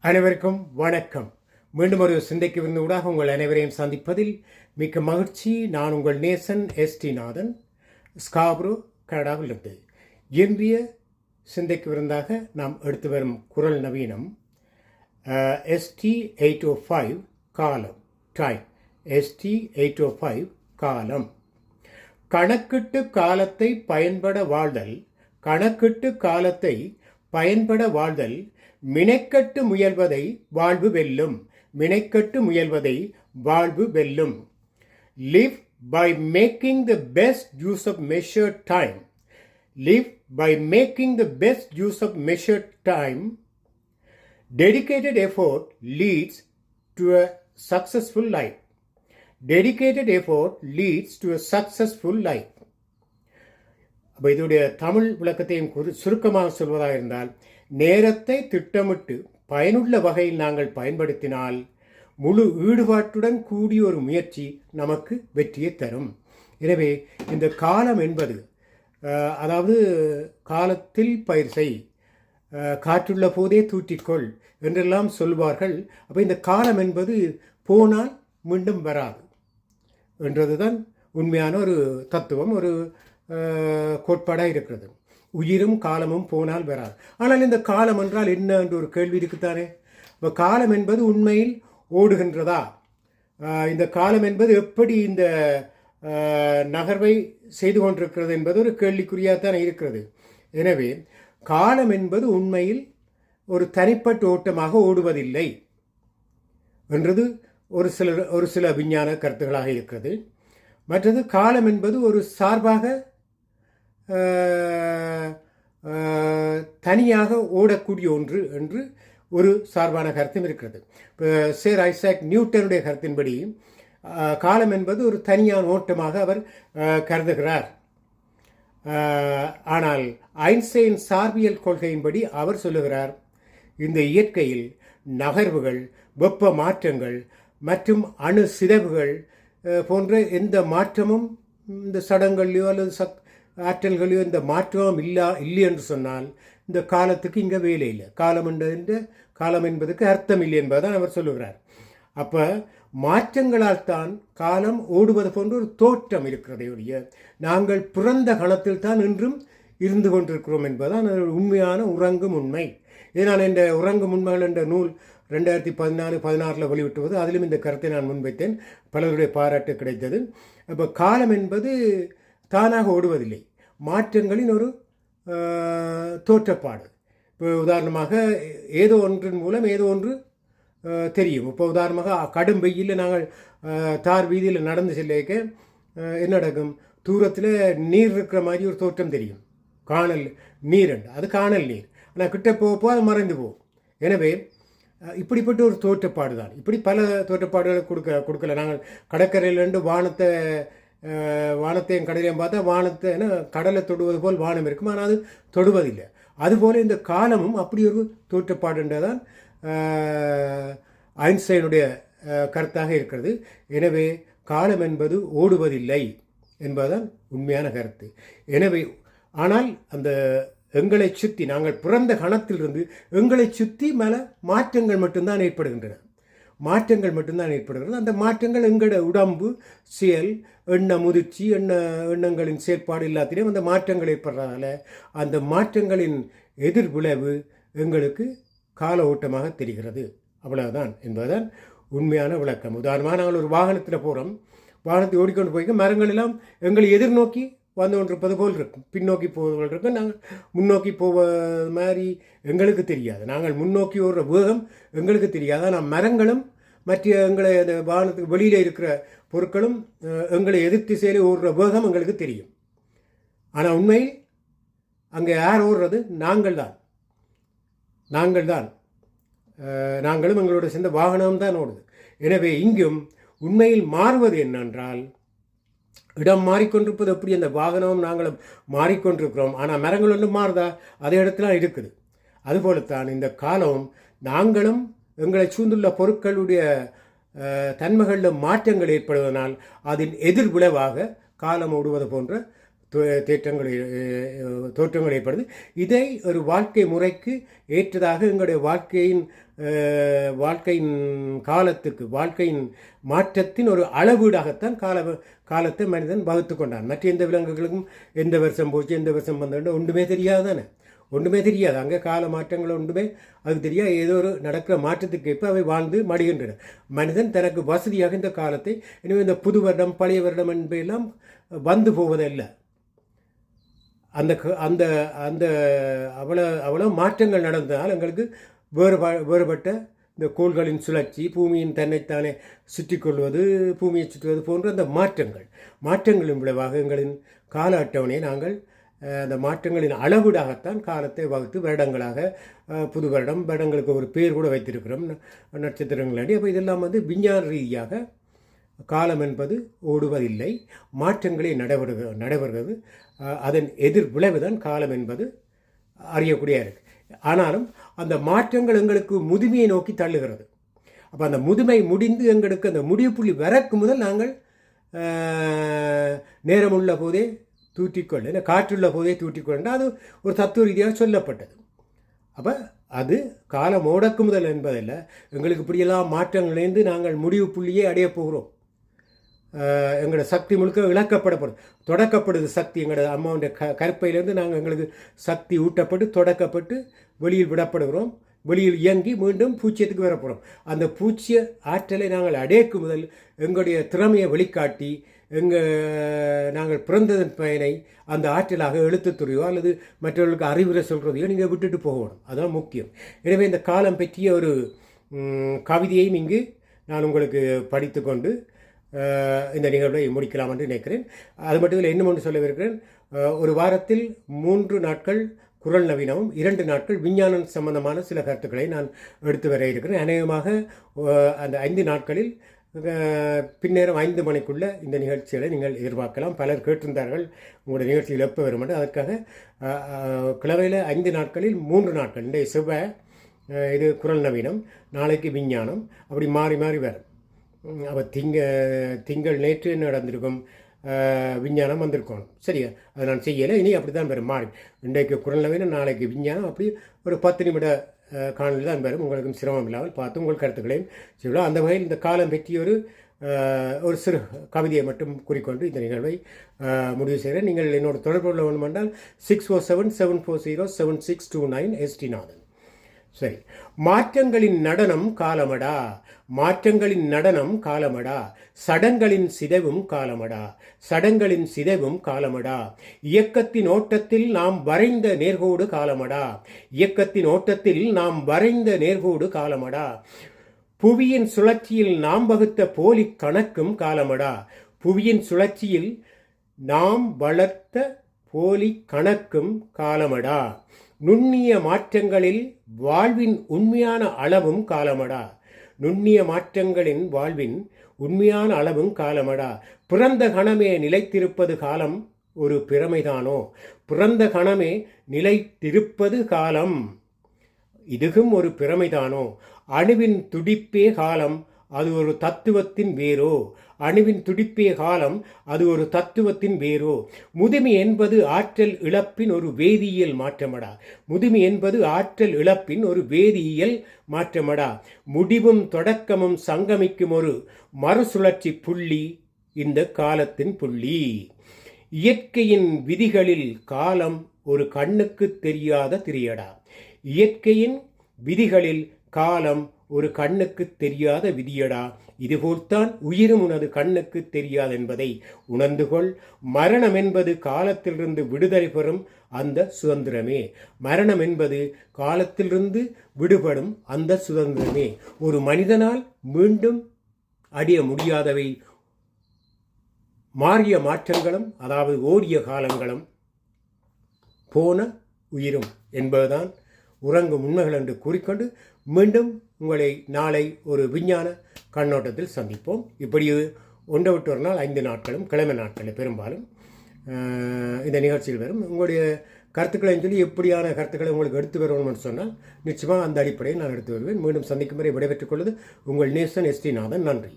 அனைவருக்கும் வணக்கம். மீண்டும் ஒரு சிந்தைக்கு விருந்தூடாக உங்கள் அனைவரையும் சந்திப்பதில் மிக்க மகிழ்ச்சி. நான் உங்கள் நேசன் எஸ்டி நாதன், ஸ்காப்ரோ, கனடாவிலிருந்து. இன்றைய சிந்தைக்கு விருந்தாக நாம் எடுத்து வரும் குரல் நவீனம் ST 805 காலம், டைம். ST 805 காலம். கணக்கிட்டு காலத்தை பயன்பட வாழ்தல், கணக்கிட்டு காலத்தை பயன்பட வாழ்தல், மினைக்கட்டு முயல்வதை வாழ்வு வெல்லும், மினைக்கட்டு முயல்வதை வாழ்வு வெல்லும். Live by making the best use of measured time. Live by making the best use of measured time. Dedicated effort leads to a successful life. Dedicated effort leads to a successful life. அப்போ இதோடைய தமிழ் விளக்கத்தையும் சுருக்கமாக சொல்வதாக இருந்தால், நேரத்தை திட்டமிட்டு பயனுள்ள வகையில் நாங்கள் பயன்படுத்தினால் முழு ஈடுபாட்டுடன் கூடிய ஒரு முயற்சி நமக்கு வெற்றியை தரும். எனவே இந்த காலம் என்பது, அதாவது காலத்தில் பயிர் செய், காற்றுள்ள போதே தூற்றிக்கொள் என்றெல்லாம் சொல்வார்கள். அப்போ இந்த காலம் என்பது போனால் மீண்டும் வராது என்றதுதான் உண்மையான ஒரு தத்துவம், ஒரு கோட்பாடாக இருக்கிறது. உயிரும் காலமும் போனால் வராது. ஆனால் இந்த காலம் என்றால் என்ன என்று ஒரு கேள்வி இருக்குத்தானே. இப்போ காலம் என்பது உண்மையில் ஓடுகின்றதா? இந்த காலம் என்பது எப்படி இந்த நகர்வை செய்து கொண்டிருக்கிறது என்பது ஒரு கேள்விக்குறியாகத்தான் இருக்கிறது. எனவே காலம் என்பது உண்மையில் ஒரு தனிப்பட்ட ஓட்டமாக ஓடுவதில்லை என்றது ஒரு சில விஞ்ஞான கருத்துக்களாக இருக்கிறது. மற்றது காலம் என்பது ஒரு சார்பாக தனியாக ஓடக்கூடிய ஒன்று என்று ஒரு சார்பான கருத்தும் இருக்கிறது. இப்போ சேர் ஐசாக் நியூட்டனுடைய கருத்தின்படி காலம் என்பது ஒரு தனியான ஓட்டமாக அவர் கருதுகிறார். ஆனால் ஐன்ஸ்டைன் சார்பியல் கொள்கையின்படி அவர் சொல்லுகிறார், இந்த இயற்கையில் நகர்வுகள், வெப்ப மாற்றங்கள் மற்றும் அணு சிதைவுகள் போன்ற எந்த மாற்றமும், இந்த சடங்கள்லையோ அல்லது ஆற்றல்களையோ இந்த மாற்றமும் இல்லை என்று சொன்னால் இந்த காலத்துக்கு இங்கே வேலை இல்லை. காலம் என்பதுக்கு அர்த்தம் இல்லை என்பதுதான் அவர் சொல்லுகிறார். அப்போ மாற்றங்களால் தான் காலம் ஓடுவது போன்ற ஒரு தோற்றம் இருக்கிறதே ஒழிய நாங்கள் பிறந்த கணத்தில் தான் இன்றும் இருந்து கொண்டிருக்கிறோம் என்பதுதான் உண்மையான உறங்கும் உண்மை. இதனால் இந்த உறங்கும் உண்மைகள் என்ற நூல் 2014-16 வெளியிட்டுவது, அதிலும் இந்த கருத்தை நான் முன்வைத்தேன். பலருடைய பாராட்டு கிடைத்தது. அப்போ காலம் என்பது தானாக ஓடுவதில்லை, மாற்றங்களின் ஒரு தோற்றப்பாடு. இப்போ உதாரணமாக ஏதோ ஒன்றின் மூலம் ஏதோ ஒன்று தெரியும். இப்போ உதாரணமாக கடும் வெயிலில் நாங்கள் தார் வீதியில் நடந்து செல்லிக்க என்ன நடக்கும்? தூரத்தில் நீர் இருக்கிற மாதிரி ஒரு தோற்றம் தெரியும், காணல் நீர் என்று. அது காணல் நீர். ஆனால் கிட்ட போக அது மறைந்து போகும். எனவே இப்படிப்பட்ட ஒரு தோற்றப்பாடு தான். இப்படி பல தோற்றப்பாடுகளை கொடுக்கல. நாங்கள் கடற்கரையிலேருந்து வானத்தையும் கடலையும் பார்த்தா வானத்தை கடலை தொடுவது போல் வானம் இருக்கும், ஆனால் அது தொடுவதில்லை. அதுபோல் இந்த காலமும் அப்படி ஒரு தோற்றப்பாடுன்றதான் ஐன்ஸ்டைனுடைய கருத்தாக இருக்கிறது. எனவே காலம் என்பது ஓடுவதில்லை என்பதுதான் உண்மையான கருத்து. எனவே ஆனால் அந்த எங்களை சுற்றி, நாங்கள் பிறந்த கணத்திலிருந்து எங்களை சுற்றி மேலே மாற்றங்கள் மட்டும்தான் ஏற்படுகின்றன. அந்த மாற்றங்கள் எங்களோட உடம்பு, செயல், முதிர்ச்சி, எண்ணங்களின் செயற்பாடு எல்லாத்திலையும் அந்த மாற்றங்கள் ஏற்படுறதால அந்த மாற்றங்களின் எதிர்விளைவு எங்களுக்கு கால ஓட்டமாக தெரிகிறது. அவ்வளவுதான் என்பதுதான் உண்மையான விளக்கம். உதாரணமாக நாங்கள் ஒரு வாகனத்தில் போகிறோம், வாகனத்தை ஓடிக்கொண்டு போய்க்க மரங்கள் எல்லாம் எங்களை எதிர்நோக்கி வந்து கொண்டிருப்பது போல் இருக்கும், பின்னோக்கி போவது போல் இருக்கும். நாங்கள் முன்னோக்கி போவது மாதிரி எங்களுக்கு தெரியாது. நாங்கள் முன்னோக்கி ஓடுற வேகம் எங்களுக்கு தெரியாது. ஆனால் மரங்களும் மற்ற எங்களை அந்த வாகனத்துக்கு வெளியில் இருக்கிற பொருட்களும் எங்களை எதிர்த்து செயலி ஓடுற வேகம் எங்களுக்கு தெரியும். ஆனால் உண்மையில் அங்கே யார் ஓடுறது? நாங்கள் தான். நாங்களும் எங்களோட சேர்ந்த வாகனம் தான் ஓடுது. எனவே இங்கும் உண்மையில் மாறுவது என்னென்றால், இடம் மாறிக்கொண்டிருப்பது எப்படி அந்த வாகனமும் நாங்களும் மாறிக்கொண்டிருக்கிறோம். ஆனால் மரங்கள் ஒன்று மாறுதா? அதே இடத்துல இருக்குது. அதுபோலத்தான் இந்த காலம் நாங்களும் எங்களை சூழ்ந்துள்ள பொருட்களுடைய தன்மைகளில் மாற்றங்கள் ஏற்படுவதனால் அதன் எதிர்விளைவாக காலம் ஓடுவது போன்ற தோற்றங்கள் ஏற்படுது. இதை ஒரு வாழ்க்கை முறைக்கு ஏற்றதாக எங்களுடைய வாழ்க்கையின் காலத்துக்கு வாழ்க்கையின் மாற்றத்தின் ஒரு அளவீடாகத்தான் காலத்தை மனிதன் வகுத்து கொண்டான். மற்ற எந்த விலங்குகளுக்கும் எந்த வருஷம் போச்சு எந்த வருஷம் வந்தோன்னு ஒன்றுமே தெரியாது தானே, ஒன்றுமே தெரியாது. அங்கே கால மாற்றங்கள் ஒன்றுமே அதுக்கு தெரியாது. ஏதோ ஒரு நடக்கிற மாற்றத்துக்கு ஏற்ப அவை வாழ்ந்து மடிகின்றன. மனிதன் தனக்கு வசதியாக இந்த காலத்தை, எனவே இந்த புது வருடம் பழைய வருடம் என்பதெல்லாம் வந்து போவதில்லை. அந்த அந்த அந்த அவ்வளோ மாற்றங்கள் நடந்ததால் எங்களுக்கு வேறுபட்ட இந்த கோள்களின் சுழற்சி, பூமியின் தன்னைத்தானே சுற்றி கொள்வது, பூமியை சுற்றுவது போன்ற அந்த மாற்றங்களின் விளைவாக எங்களின் கால அட்டவணையை நாங்கள் அந்த மாற்றங்களின் அளவீடாகத்தான் காலத்தை வகுத்து வருடங்களாக புது வருடங்களுக்கு ஒரு பேர் கூட வைத்திருக்கிறோம், நட்சத்திரங்கள். அப்போ இதெல்லாம் விஞ்ஞான ரீதியாக காலம் என்பது ஓடுவதில்லை, மாற்றங்களே நடைபெறுகிறது. அதன் எதிர் விளைவுதான் காலம் என்பது அறியக்கூடிய இருக்கு. ஆனாலும் அந்த மாற்றங்கள் எங்களுக்கு முதுமையை நோக்கி தள்ளுகிறது. அப்போ அந்த முதுமை முடிந்து எங்களுக்கு அந்த முடிவு புள்ளி வரக்கு முதல் நாங்கள் நேரமுள்ள போதே தூற்றிக்கொள்ள, காற்றுள்ள போதே தூற்றிக்கொள்ள, அது ஒரு தத்துவ ரீதியாக சொல்லப்பட்டது. அப்போ அது காலம் ஓடக்கு முதல் என்பதில்லை, எங்களுக்கு இப்படியெல்லாம் மாற்றங்கள்லேருந்து நாங்கள் முடிவு புள்ளியே அடையப் போகிறோம். எங்களோட சக்தி முழுக்க இழக்கப்படப்படும், தொடக்கப்படுது சக்தி. எங்களோட அம்மாவுடைய கற்பையிலேருந்து நாங்கள் எங்களுக்கு சக்தி ஊட்டப்பட்டு தொடக்கப்பட்டு வெளியில் விடப்படுகிறோம். வெளியில் இயங்கி மீண்டும் பூச்சியத்துக்கு வரப்போகிறோம். அந்த பூச்சிய ஆற்றலை நாங்கள் அடையக்கு முதல் எங்களுடைய திறமையை வெளிக்காட்டி நாங்கள் பிறந்ததன் பயனை அந்த ஆற்றலாக எழுத்துத்துறையோ அல்லது மற்றவர்களுக்கு அறிவுரை சொல்கிறதையோ நீங்கள் விட்டுட்டு போகணும். அதுதான் முக்கியம். எனவே இந்த காலம் பற்றிய ஒரு கவிதையையும் இங்கு நான் உங்களுக்கு படித்து கொண்டு இந்த நிகழ்வை முடிக்கலாம் என்று நினைக்கிறேன். அது மட்டும் இல்லை, இன்னும் ஒன்று சொல்லவிருக்கிறேன். ஒரு வாரத்தில் 3 நாட்கள் குரல் நவீனமும் 2 நாட்கள் விஞ்ஞானம் சம்பந்தமான சில கருத்துக்களை நான் எடுத்து வர இருக்கிறேன். அநேகமாக அந்த 5 நாட்களில் பின்னேரம் 5 மணிக்குள்ள இந்த நிகழ்ச்சிகளை நீங்கள் எதிர்பார்க்கலாம். பலர் கேட்டிருந்தார்கள் உங்களுடைய நிகழ்ச்சிகள் எப்போ வரும் என்று. அதற்காக கிழமையில் 5 நாட்களில் 3 நாட்கள், இந்த செவ்வாய் இது குரல் நவீனம், நாளைக்கு விஞ்ஞானம், அப்படி மாறி மாறி வரும். அப்போ திங்கள் நேற்று என்ன நடந்திருக்கும், விஞ்ஞானம் வந்திருக்கணும். சரியா, அதை நான் செய்யலை. இனி அப்படி தான் வரும், மாறி. இன்றைக்கு குரல் நவீனம், நாளைக்கு விஞ்ஞானம், அப்படி ஒரு 10 நிமிட காணொலி தான் வரும். உங்களுக்கும் சிரமம் இல்லாமல் பார்த்து உங்கள் கருத்துக்களையும் சொல்லலாம். அந்த வகையில் இந்த காலம் பற்றி ஒரு சிறு கவிதையை மட்டும் கூறிக்கொண்டு இந்த நிகழ்வை முடிவு செய்கிறேன். நீங்கள் என்னோட தொடர்பு கொள்ள வேண்டுமென்றால் 6477407629 ST நாதன். சரி, மாற்றங்களின் நடனம் காலமடா, மாற்றங்களின் நடனம் காலமடா, சடங்களின் சிதைவும் காலமடா, சடங்களின் சிதைவும் காலமடா, இயக்கத்தின் ஓட்டத்தில் நாம் வரைந்த நேர்கோடு காலமடா, இயக்கத்தின் ஓட்டத்தில் நாம் வரைந்த நேர்கோடு காலமடா, புவியின் சுழற்சியில் நாம் வகுத்த போலி கணக்கும் காலமடா, புவியின் சுழற்சியில் நாம் வளர்த்த போலி கணக்கும் காலமடா, நுண்ணிய மாற்றங்களில் வாழ்வின் உண்மையான அளவும் காலமடா, நுண்ணிய மாற்றங்களின் வாழ்வின் உண்மையான அளவும் காலமடா, பிறந்த கணமே நிலைத்திருப்பது காலம் ஒரு பிரமைதானோ, பிறந்த கணமே நிலைத்திருப்பது காலம் இதுவும் ஒரு பிரமைதானோ, அணுவின் துடிப்பே காலம் அது ஒரு தத்துவத்தின் வேரோ, அணுவின் துடிப்பே காலம் அது ஒரு தத்துவத்தின் வேரோ, முதுமை என்பது ஆற்றல் இழப்பின் ஒரு வேதியியல் மாற்றமடா, முதுமை என்பது ஆற்றல் இழப்பின் ஒரு வேதியியல் மாற்றமடா, முடிவும் தொடக்கமும் சங்கமிக்கும் ஒரு மறுசுழற்சி புள்ளி இந்த காலத்தின் புள்ளி, இயற்கையின் விதிகளில் காலம் ஒரு கண்ணுக்கு தெரியாத திரியடா, இயற்கையின் விதிகளில் காலம் ஒரு கண்ணுக்கு தெரியாத விதியடா, இதுபோல்தான் உயிரும் உனது கண்ணுக்கு தெரியாது என்பதை உணர்ந்துகொள், மரணம் என்பது காலத்திலிருந்து விடுதலை பெறும் அந்த சுதந்திரமே, மரணம் என்பது காலத்திலிருந்து விடுபடும் அந்த சுதந்திரமே, ஒரு மனிதனால் மீண்டும் அடைய முடியாதவை மாறிய மாற்றங்களும் அதாவது ஓடிய காலங்களும் போன உயிரும் என்பதுதான் உறங்கும் உண்மைகள் என்று கூறிக்கொண்டு மீண்டும் உங்களை நாளை ஒரு விஞ்ஞான கண்ணோட்டத்தில் சந்திப்போம். இப்படி ஒன்றை விட்டு ஒரு நாள் 5 நாட்களும் கிழமை நாட்களில் பெரும்பாலும் இந்த நிகழ்ச்சியில் வரும். உங்களுடைய கருத்துக்களை சொல்லி எப்படியான கருத்துக்களை உங்களுக்கு எடுத்து வரணும்னு சொன்னால் நிச்சயமாக அந்த அடிப்படையில் நான் எடுத்து வருவேன். மீண்டும் சந்திக்கும் வரை விடைபெற்றுக் கொள்வது உங்கள் நேசன் ST நாதன். நன்றி.